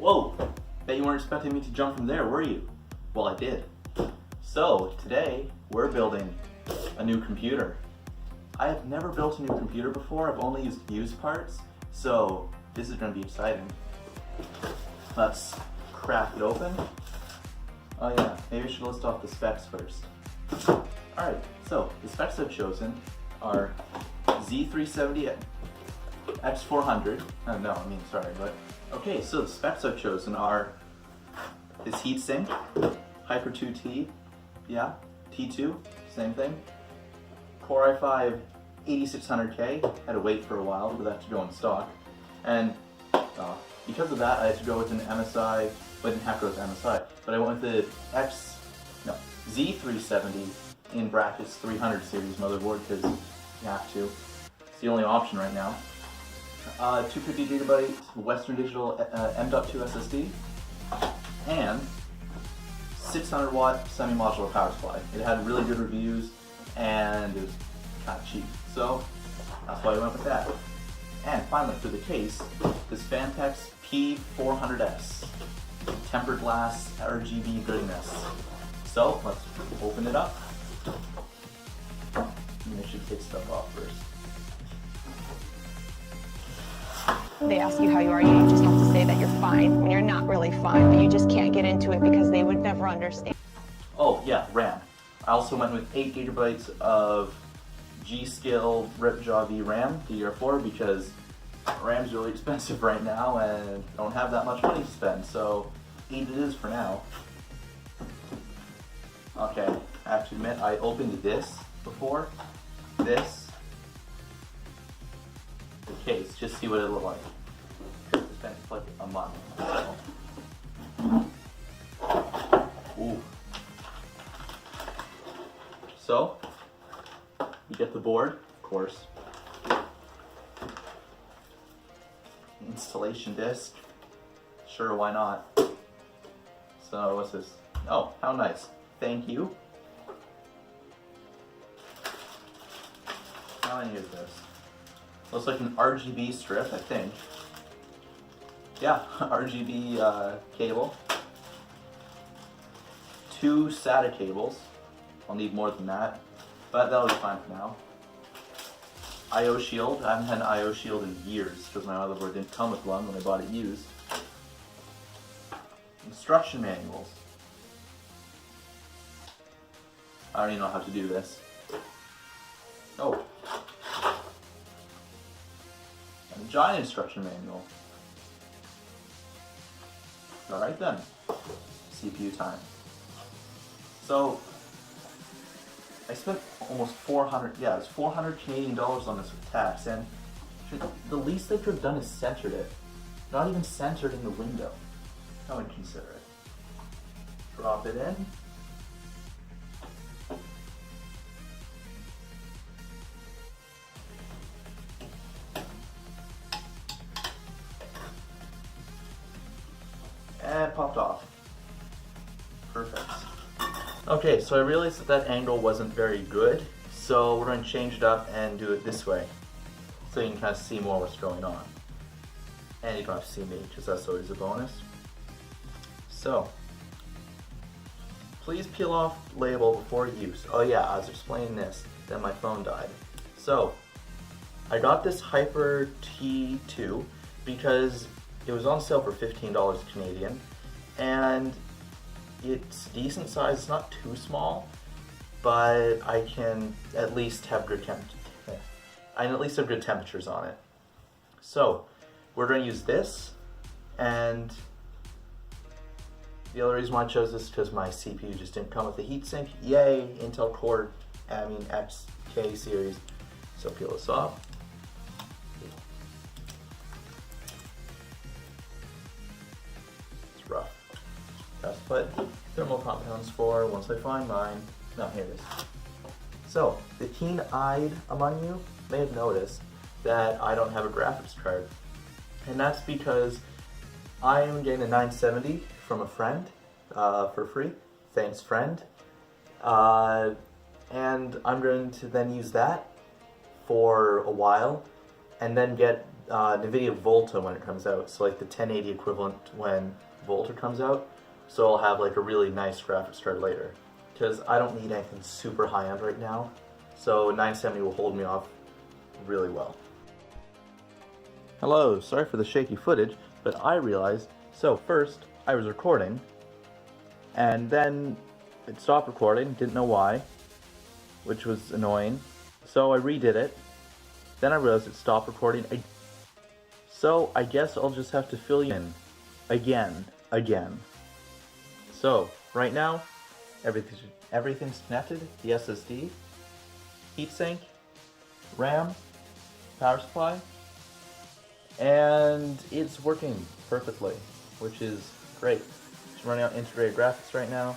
Whoa, bet you weren't expecting me to jump from there, were you? Well, I did. So, today, we're building a new computer. I have never built a new computer before, I've only used parts, so this is going to be exciting. Let's crack it open. Oh yeah, maybe I should list off the specs first. Alright, so the specs I've chosen are Z370 X400. Okay, so the specs I've chosen are this heatsink, Hyper 2T, yeah, T2, same thing. Core i5 8600K, had to wait for a while for that to go in stock. And because of that, I had to go with an MSI, but I didn't have to go with MSI, but I went with the Z370 in brackets 300 series motherboard because you have to. It's the only option right now. 250 gigabyte Western Digital M.2 SSD and 600 watt semi-modular power supply. It had really good reviews and it was kind of cheap, so that's why I went with that. And finally, for the case, this Fantex P400S tempered glass RGB goodness. So let's open it up. I should take stuff off first. They ask you how you are, you just have to say that you're fine when you're not really fine, but you just can't get into it because they would never understand. Oh yeah, RAM. I also went with 8 gigabytes of G.Skill Ripjaw V RAM DDR4 because RAM's really expensive right now and don't have that much money to spend, so 8 it is for now. Okay, I have to admit I opened this before, this, the case, just see what it looked like. It's been like a month. Ooh. So, you get the board, of course. Installation disc. Sure, why not? So, what's this? Oh, how nice. Thank you. How many is this? Looks like an RGB strip, I think. Yeah, RGB cable. 2 SATA cables. I'll need more than that, but that'll be fine for now. I/O shield. I haven't had an I/O shield in years because my motherboard didn't come with one when I bought it used. Instruction manuals. I don't even know how to do this. Oh. A giant instruction manual. Alright then. CPU time. So, I spent almost 400, yeah, it's 400 Canadian dollars on this with tax, and the least they could have done is centered it. Not even centered in the window. How inconsiderate. Drop it in. And popped off. Perfect. Okay, so I realized that that angle wasn't very good, so we're going to change it up and do it this way, so you can kind of see more what's going on. And you don't have to see me, because that's always a bonus. So, please peel off label before use. Oh yeah, I was explaining this, then my phone died. So, I got this Hyper T2 because it was on sale for $15 Canadian, and it's decent size. It's not too small, but I can at least have good temperatures on it. So we're going to use this, and the other reason why I chose this is because my CPU just didn't come with a heatsink. Yay, Intel Core, XK series. So peel this off. It's rough. That's what thermal compounds for once I find mine. No, here it is. So, the keen-eyed among you may have noticed that I don't have a graphics card. And that's because I am getting a 970 from a friend for free. Thanks, friend. And I'm going to then use that for a while and then get NVIDIA Volta when it comes out, so like the 1080 equivalent when Volta comes out. So I'll have like a really nice graphics card later, because I don't need anything super high-end right now. So 970 will hold me off really well. Hello, sorry for the shaky footage, but I realized, so first I was recording, and then it stopped recording, didn't know why, which was annoying. So I redid it, then I realized it stopped recording. So I guess I'll just have to fill you in again. So right now, everything's connected, the SSD, heatsink, RAM, power supply, and it's working perfectly, which is great. It's running out integrated graphics right now.